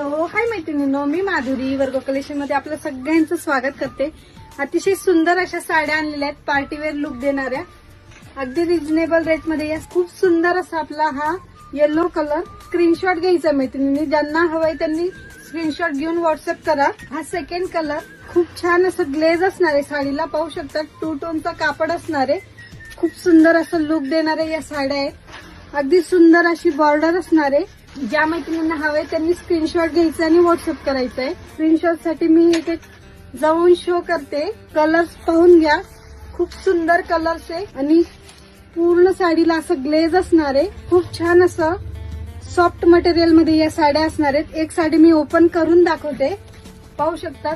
So हाय मैत्रिणींनो, मी माधुरी वर्गो collection मध्ये आपलं सगळ्यांचं स्वागत करते। अतिशय सुंदर अशा साड्या आणलेल्या आहेत, पार्टीवेअर लुक देणाऱ्या, अगदी रिजनेबल रेट मध्ये। या खूप सुंदर असा आपला हा येलो कलर स्क्रीनशॉट घ्यायचा मैत्रिणींनी, ज्यांना हवंय त्यांनी स्क्रीनशॉट घेऊन व्हॉट्सअप करा। हा सेकंड कलर खूप छान असं ग्लेज असणार आहे साडीला, पाहू शकता 2 टोनचा कापड असणार आहे, खूप सुंदर असं लुक देणारे या साड्या आहेत। अगदी सुंदर अशी बॉर्डर असणार आहे। ज्या मैत्रिणींना हवे त्यांनी स्क्रीनशॉट घ्यायचा आणि व्हॉट्सअप करायचा आहे। स्क्रीनशॉट साठी मी एक जाऊन शो करते, कलर्स पाहून घ्या, खूप सुंदर कलर्स आहे आणि पूर्ण साडीला असं ग्लेज असणार आहे। खूप छान असं सॉफ्ट मटेरियल मध्ये या साड्या असणार आहेत। एक साडी मी ओपन करून दाखवते, पाहू शकता